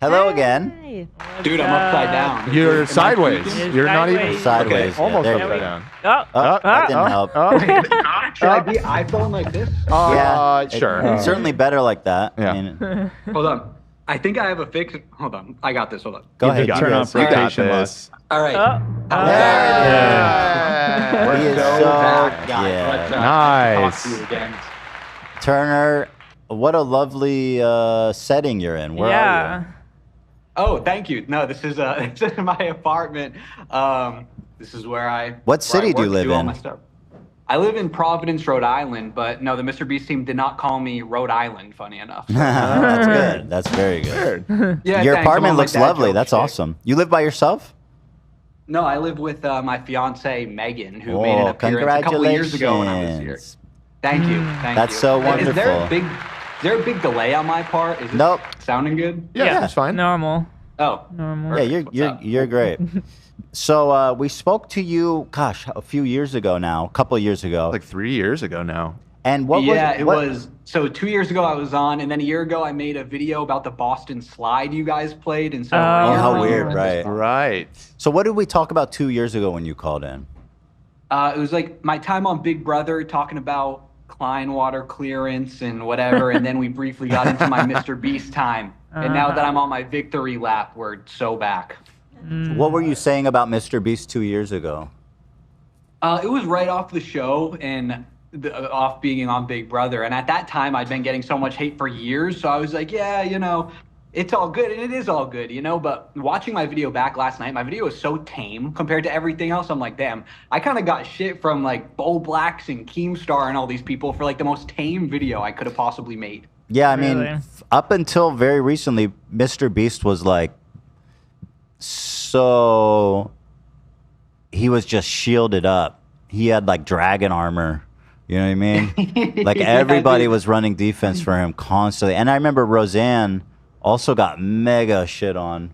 Hello again. Hey. Dude, I'm upside down. You're sideways. You're not even Sideways. Okay, almost there upside you go. down. That didn't help. Should I be iPhone like this? Yeah, sure. Certainly better like that. Yeah. I mean, Hold on. I think I have a fix. Hold on. I got this. Hold on. go You ahead. got you turn guys. off You got rotation this. All right. Yeah. He is Go so back, guys. yeah. Let's, Nice. talk to you again. Turner, what a lovely setting you're in. Where are you? Oh, thank you. No, this is this is my apartment. This is where I. What city do you live all in? my stuff. I live in Providence, Rhode Island, but no, the MrBeast team did not call me Rhode Island. Funny enough. So. That's good. That's very good. Yeah, Your thanks. apartment I'm on my looks dad lovely. joke That's shtick. awesome. You live by yourself? No, I live with my fiance Megan, who made an appearance a couple years ago when I was here. Congratulations. Thank you. Thank That's you. so Is there wonderful. is there a big delay on my part? Is it Nope. sounding good? Yeah, that's fine. Normal. Oh, Normal. Yeah, What's you're up? you're great. So we spoke to you, gosh, a few years ago now, a couple of years ago. Like 3 years ago now. And what yeah, was it what- was. So 2 years ago I was on, and then a year ago I made a video about the Boston slide you guys played. And so Oh, how weird, right. Right. So what did we talk about 2 years ago when you called in? It was like my time on Big Brother talking about Klein water clearance and whatever, and then we briefly got into my Mr. Beast time. And now that I'm on my victory lap, we're so back. What were you saying about Mr. Beast 2 years ago? It was right off the show and off being on Big Brother. And at that time, I'd been getting so much hate for years. So I was like, yeah, you know, it's all good. And it is all good, you know. But watching my video back last night, my video was so tame compared to everything else. I'm like, damn, I kind of got shit from like Bo Blacks and Keemstar and all these people for like the most tame video I could have possibly made. Yeah, I mean, Really? up until very recently, Mr. Beast was like, so he was just shielded up. He had like dragon armor. You know what I mean? Like Yeah, everybody dude. was running defense for him constantly. And I remember Roseanne also got mega shit on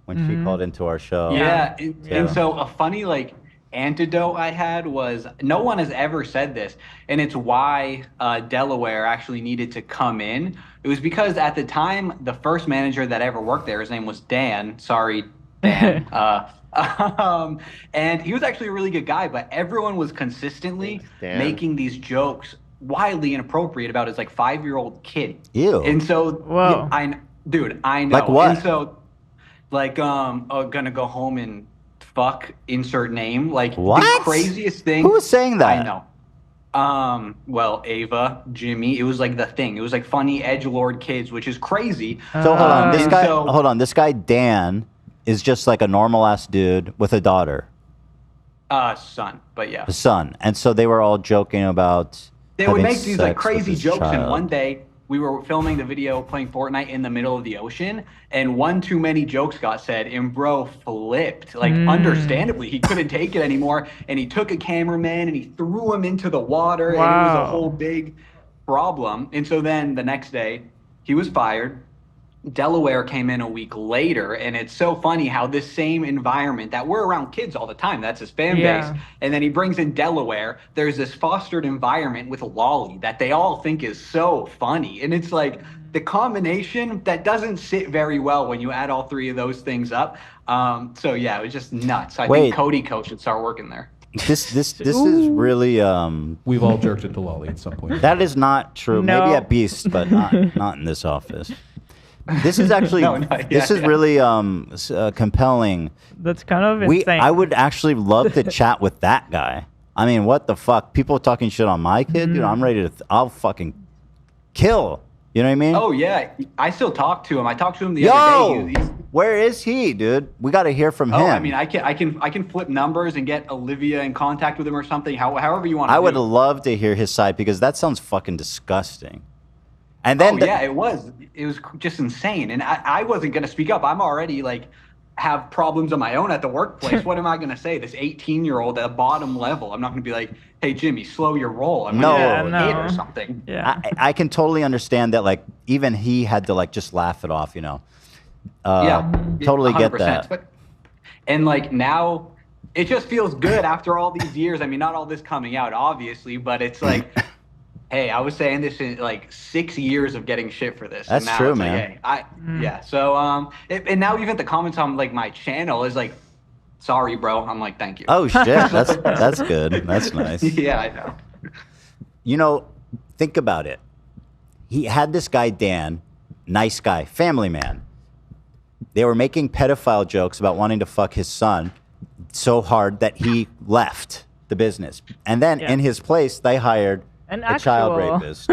when she called into our show. Yeah, Yeah. and so a funny like antidote I had was no one has ever said this, and it's why Delaware actually needed to come in. It was because at the time the first manager that ever worked there, his name was Dan. Sorry, Dan. And he was actually a really good guy, but everyone was consistently Dan. making these jokes wildly inappropriate about his like 5-year-old kid. Ew. And so, Whoa. dude, I know. Like what? And so, like, gonna go home and fuck insert name. Like What? the craziest thing. Who was saying that? I know. Well, Ava, Jimmy, it was like the thing. It was like funny edgelord kids, which is crazy. So hold on, this and guy. so- Hold on, this guy Dan is just like a normal ass dude with a daughter, Son, but yeah. a son, and so they were all joking about. They would having make these like sex with crazy his jokes, and child. one day we were filming the video playing Fortnite in the middle of the ocean, and one too many jokes got said, and bro flipped. Like, understandably, he couldn't take it anymore, and he took a cameraman and he threw him into the water, and it was a Wow. whole big problem. And so then the next day, he was fired. Delaware came in a week later, and it's so funny how this same environment that we're around kids all the time, that's his fan Yeah. base, and then he brings in Delaware. There's this fostered environment with Lolly that they all think is so funny, and it's like the combination that doesn't sit very well when you add all three of those things up. So yeah, it was just nuts. I Wait. think Cody Coach should start working there. This is really We've all jerked it to Lolly at some point. that is not true. No. Maybe at Beast, but not in this office. This is actually No, no, this yeah, is yeah. really compelling. That's kind of insane. I would actually love to chat with that guy. I mean, what the fuck? People talking shit on my kid, dude. I'm ready to. I'll fucking kill. You know what I mean? Oh yeah, I still talk to him. I talked to him the Yo, other day. He's, where is he, dude? We got to hear from him. oh, I mean, I can flip numbers and get Olivia in contact with him or something. However you want to. I would do it. love to hear his side because that sounds fucking disgusting. And then Oh yeah, it was just insane, and I wasn't gonna speak up. I'm already like have problems of my own at the workplace. What am I gonna say? This 18-year-old at the bottom level. I'm not gonna be like, hey Jimmy, slow your roll. I'm No. gonna Yeah, hit no. or something. Yeah. I can totally understand that. Like even he had to like just laugh it off. You know. Yeah, Totally get 100%. that. But, and like now, it just feels good after all these years. I mean, not all this coming out, obviously, but it's like Hey, I was saying this in like 6 years of getting shit for this. That's and now true, it's man. Like, hey, yeah. So and now even the comments on like my channel is like, sorry, bro. I'm like, thank you. Oh shit, that's good. That's nice. Yeah, I know. You know, think about it. He had this guy Dan, nice guy, family man. They were making pedophile jokes about wanting to fuck his son so hard that he left the business, and then in his place they hired a child rapist.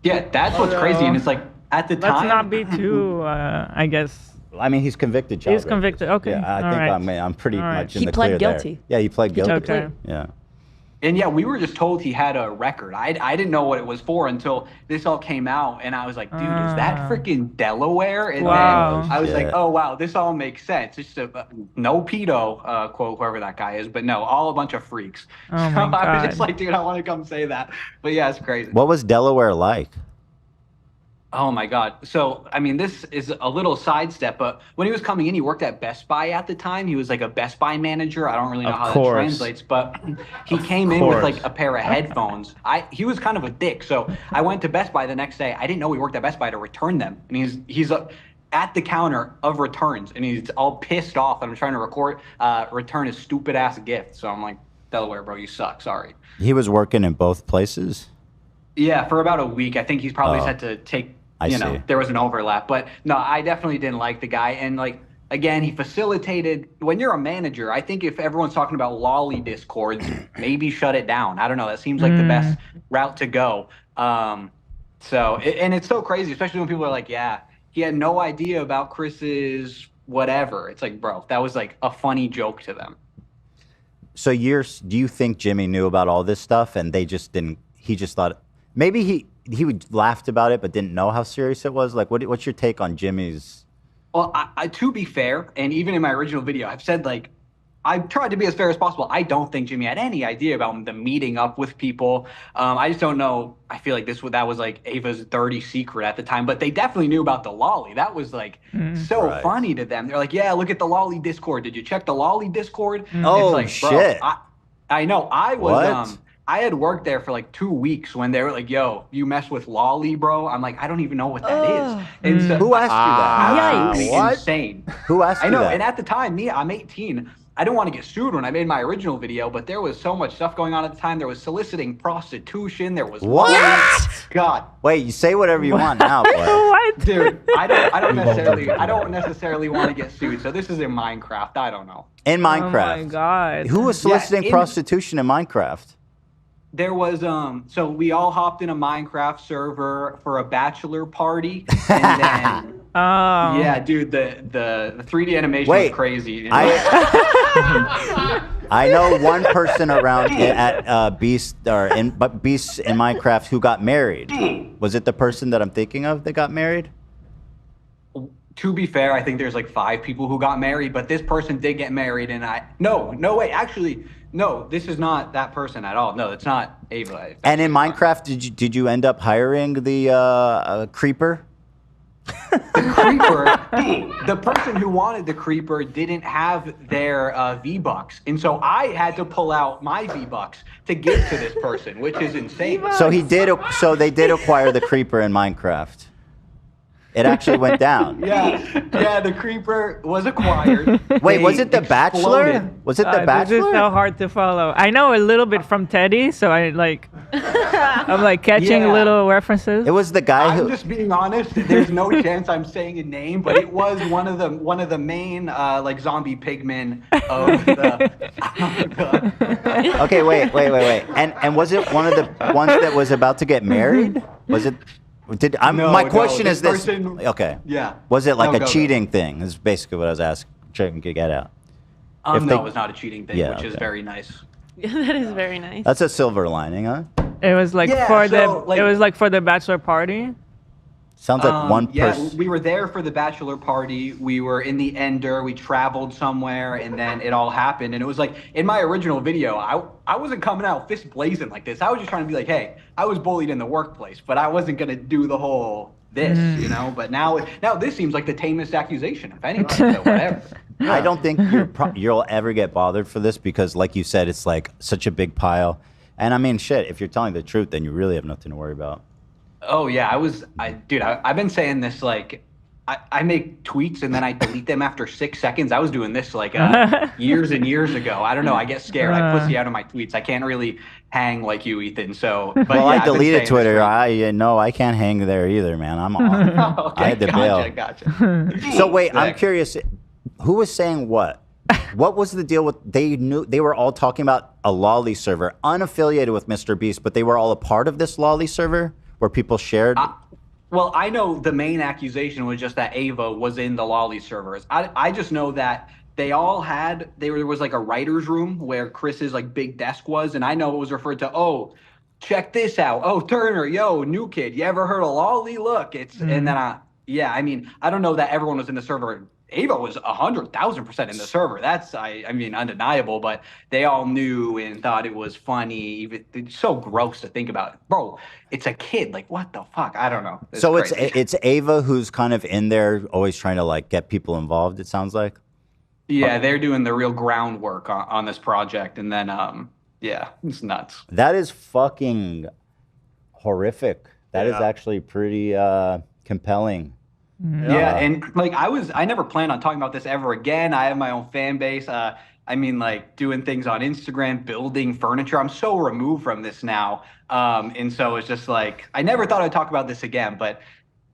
Yeah, that's what's crazy, and it's like at the time. Let's not be too, I guess. I mean, he's convicted child He's convicted. rapist. Okay. Yeah, I think I'm pretty much in He the pled clear guilty. there. Yeah, he pled guilty. Okay. Yeah. And yeah, we were just told he had a record. I didn't know what it was for until this all came out, and I was like, dude, is that freaking Delaware? And Wow. then I was like, Shit. oh wow, this all makes sense. It's just no pedo quote, whoever that guy is, but no, all a bunch of freaks. Oh So my I was God. just like, dude, I want to come say that. But yeah, it's crazy. What was Delaware like? Oh my God. So, I mean, this is a little sidestep, but when he was coming in, he worked at Best Buy at the time. He was like a Best Buy manager. I don't really know how that translates, but he came in with like a pair of headphones. He was kind of a dick. So I went to Best Buy the next day. I didn't know he worked at Best Buy to return them. And he's at the counter of returns, and he's all pissed off. And I'm trying to return his stupid ass gift. So I'm like, Delaware, bro, you suck. Sorry. He was working in both places. Yeah, for about a week. I think he's probably had to take, I you know, see. there was an overlap. But no, I definitely didn't like the guy. And like, again, he facilitated, when you're a manager, I think if everyone's talking about lolly discords, maybe shut it down. I don't know. That seems like the best route to go. And it's so crazy, especially when people are like, yeah, he had no idea about Chris's whatever. It's like, bro, that was like a funny joke to them. So do you think Jimmy knew about all this stuff and they just didn't, he just thought, maybe he would laughed about it but didn't know how serious it was? Like, what's your take on Jimmy's? Well, I to be fair, and even in my original video, I've said, like, I've tried to be as fair as possible. I don't think Jimmy had any idea about the meeting up with people. I just don't know. I feel like that was like Ava's dirty secret at the time, but they definitely knew about the lolly. That was like so funny to them. They're like, yeah, look at the lolly Discord. Did you check the lolly Discord? Oh, it's like, shit. Bro, I know. I was What? I had worked there for like 2 weeks when they were like, yo, you mess with lolly, bro. I'm like, I don't even know what that is. And so Who asked you that? absolutely What? insane. Who asked I you know, that? and at the time, I'm 18. I didn't want to get sued when I made my original video, but there was so much stuff going on at the time. There was soliciting prostitution. There was What? lolly. God, Wait, you say whatever you want now, boy. What? dude, I don't necessarily want to get sued. So this is in Minecraft. I don't know. In Oh my Minecraft. God. Who was soliciting in- prostitution in Minecraft? There was so we all hopped in a Minecraft server for a bachelor party, and then Oh. yeah, dude, the 3D animation Wait, was crazy. I know one person around at Beast Beasts in Minecraft who got married. Was it the person that I'm thinking of that got married? To be fair, I think there's like 5 people who got married, but this person did get married, and no way, actually, no, this is not that person at all. No, it's not Ava. And in Minecraft, did you end up hiring the creeper? The creeper, the person who wanted the creeper didn't have their V-Bucks, and so I had to pull out my V-Bucks to give to this person, which is insane. So they did acquire the creeper in Minecraft. It actually went down. Yeah, the creeper was acquired. Wait, They was it the Bachelor? exploded. Was it the This is Bachelor? so hard to follow. I know a little bit from Teddy, so I'm like catching Yeah. little references. It was the guy I'm who. just being honest. There's no chance I'm saying a name, but it was one of the main like zombie pigmen of the. Okay, wait. And was it one of the ones that was about to get married? Was it? My question is this. person- Okay. Yeah. Was it like No, a go. cheating thing? Is basically what I was asking, trying to get out. If No, they- it was not a cheating thing, Yeah, which is okay. very nice. That is very nice. That's a silver lining, huh? It was like Yeah, for so, like- it was like for the bachelor party. Sounds like one Yeah, person. we were there for the bachelor party. We were in the Ender. We traveled somewhere, and then it all happened. And it was like in my original video, I wasn't coming out fist blazing like this. I was just trying to be like, hey, I was bullied in the workplace, but I wasn't gonna do the whole this, you know. But now this seems like the tamest accusation, if anything. So whatever. I don't think you'll ever get bothered for this because, like you said, it's like such a big pile. And I mean, shit, if you're telling the truth, then you really have nothing to worry about. Oh yeah, I've been saying this like, I make tweets and then I delete them after 6 seconds. I was doing this like years and years ago. I don't know. I get scared. I pussy out of my tweets. I can't really hang like you, Ethan. So, but well, yeah, I deleted Twitter. I can't hang there either, man. I'm off. Okay, I had to bail. Gotcha. So wait, I'm curious. Who was saying what? What was the deal with? They were all talking about a lolly server, unaffiliated with MrBeast, but they were all a part of this lolly server where people shared. Well, I know the main accusation was just that Ava was in the lolly servers. I just know that they all had, there was like a writer's room where Chris's like big desk was, and I know it was referred to, oh, check this out. Oh, Turner, yo, new kid, you ever heard of lolly? Look, it's, and then I mean, I don't know that everyone was in the server. Ava was 100,000% in the server. That's, I mean, undeniable, but they all knew and thought it was funny. Even, it's so gross to think about. Bro, it's a kid. Like, what the fuck? I don't know. So it's Ava who's kind of in there, always trying to like get people involved, it sounds like? Yeah, they're doing the real groundwork on this project. And then, yeah, it's nuts. That is fucking horrific. That is actually pretty compelling. Yeah, and like I never planned on talking about this ever again. I have my own fan base. I mean, like doing things on Instagram, building furniture. I'm so removed from this now. And so it's just like, I never thought I'd talk about this again, but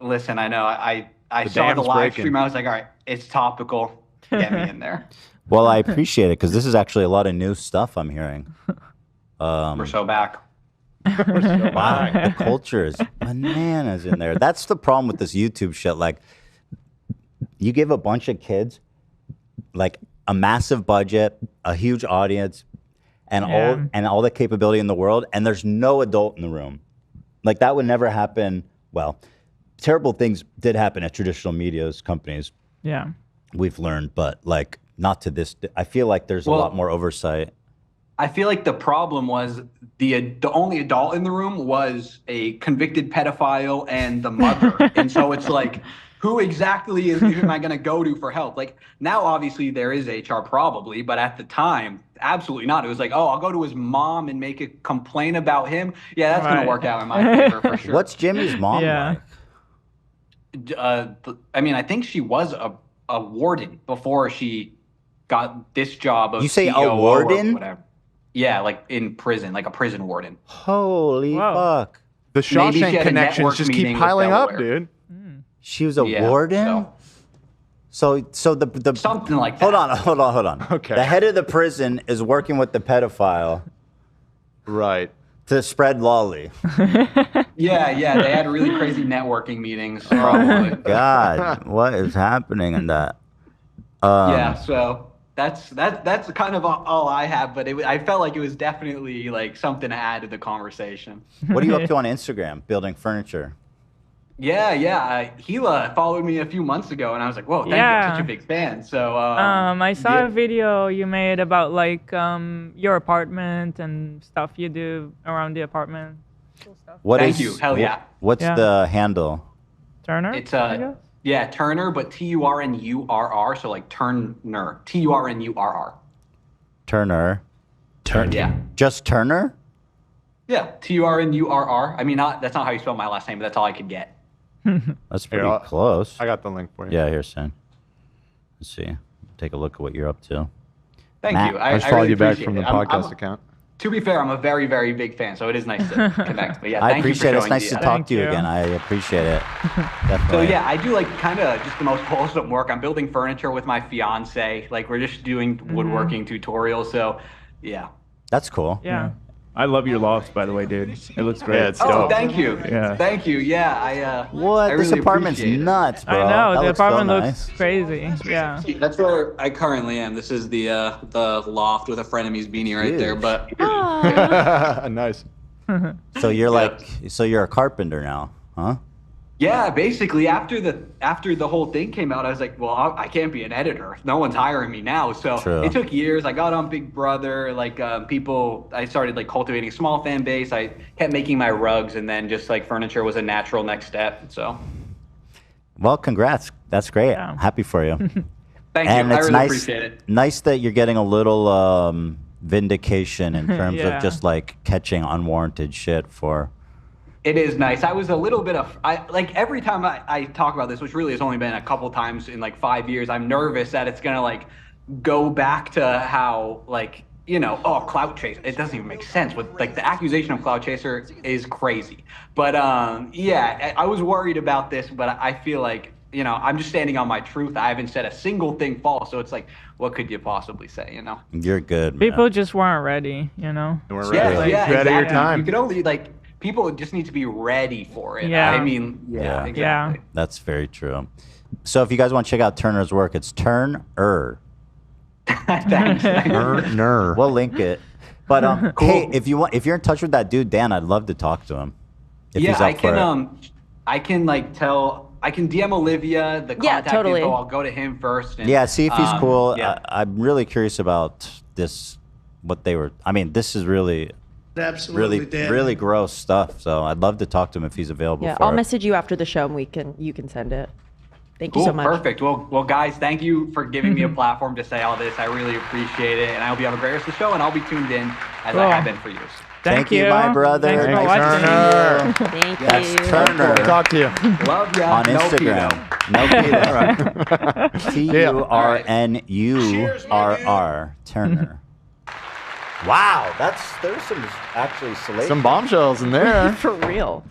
listen, I know I saw the live stream. I was like, all right, it's topical. Get me in there. Well, I appreciate it because this is actually a lot of new stuff I'm hearing. We're so back. Wow, the culture is bananas in there. That's the problem with this YouTube shit. Like, you give a bunch of kids like a massive budget, a huge audience, and all the capability in the world, and there's no adult in the room. Like, that would never happen. Well, terrible things did happen at traditional media companies. Yeah, we've learned, but like not to this. I feel like there's a lot more oversight. I feel like the problem was the only adult in the room was a convicted pedophile and the mother. And so it's like, who exactly am I going to go to for help? Like, now, obviously, there is HR probably, but at the time, absolutely not. It was like, oh, I'll go to his mom and make a complaint about him. Yeah, that's going to work out in my favor for sure. What's Jimmy's mom like? I mean, I think she was a warden before she got this job of You say COO a warden? or whatever. Yeah, like in prison, like a prison warden. Holy fuck. The Maybe she Shawshank had a connections network just keep meeting with piling up, Delaware. dude. She was a warden? So the something like that. Hold on. Okay. The head of the prison is working with the pedophile. Right. To spread lolly. Yeah, they had really crazy networking meetings. Probably. God, what is happening in that? Yeah, so that's kind of all I have, but I felt like it was definitely like something to add to the conversation. What are you up to on Instagram? Building furniture. Yeah. Gila followed me a few months ago, and I was like, "Whoa, thank you! I'm such a big fan." So, I saw a video you made about like your apartment and stuff you do around the apartment. Cool stuff. Thank you. Hell yeah. What's the handle? Turner. It's Turner, but Turnurr. So like Turner, Turnurr. Turner. Yeah. Just Turner? Yeah, Turnurr. I mean, that's not how you spell my last name, but that's all I could get. That's pretty close. I got the link for you. Yeah, here's Sam. Let's see. Take a look at what you're up to. Thank Matt. you. I just followed you back from the podcast account. To be fair, I'm a very, very big fan, so it is nice to connect. But yeah, I thank you for appreciate it. It's showing nice to talk Thank to you you. again. I appreciate it. Definitely. So yeah, I do like kind of just the most wholesome work. I'm building furniture with my fiance. Like we're just doing woodworking tutorials. So yeah. That's cool. Yeah. I love your loft, by the way, dude. It looks great. Yeah, it's Oh, dope. thank you. Yeah. Thank you. Yeah, What? I This really apartment's appreciate it. nuts, bro. I know That the looks so apartment nice. looks crazy. Yeah. That's where I currently am. This is the loft with a frenemy's beanie right there. But Nice. So you're a carpenter now, huh? yeah, basically after the whole thing came out, I was like, well, I can't be an editor. No one's hiring me now. So True. it took years. I got on Big Brother. Like I started like cultivating a small fan base. I kept making my rugs, and then just like furniture was a natural next step. So. Well, congrats. That's great. Yeah. I'm happy for you. Thank And you. I it's really nice, appreciate it. nice that you're getting a little vindication in terms Yeah. of just like catching unwarranted shit for. It is nice. I was a little bit of, like every time I talk about this, which really has only been a couple times in like 5 years, I'm nervous that it's going to like go back to how like, you know, oh, clout chaser. It doesn't even make sense. With like the accusation of clout chaser is crazy. But yeah, I was worried about this, but I feel like, you know, I'm just standing on my truth. I haven't said a single thing false. So it's like, what could you possibly say, you know? You're good, man. People just weren't ready, you know. You weren't Yeah, ready. yeah, You're ahead of your exactly. time. You could only like, people just need to be ready for it. Yeah. I mean, Yeah. exactly. Yeah. That's very true. So if you guys want to check out Turner's work, it's Turner. Thanks. Ner. We'll link it. But hey, if you're in touch with that dude Dan, I'd love to talk to him. If Yeah, he's up I can for it. I can like I can DM Olivia the Yeah, contact totally. info. I'll go to him first. And, Yeah, see if he's cool. Yeah. I'm really curious about this. What they were. I mean, this is really, Absolutely, Dan. really gross stuff. So I'd love to talk to him if he's available. Yeah, for I'll it. message you after the show and you can send it. Thank you Cool, so much. perfect. Well, guys, thank you for giving me a platform to say all this. I really appreciate it, and I hope you have a great rest of the show. And I'll be tuned in as Cool. I have been for years. Thank you, my brother. Thanks for Thanks, watching. Turner. Thank That's you. Turner. We'll talk to you. Love ya. On No Instagram. pedo. No Turner. TURNURR. Turner. Wow, there's some actually salacious. Some bombshells in there. For real.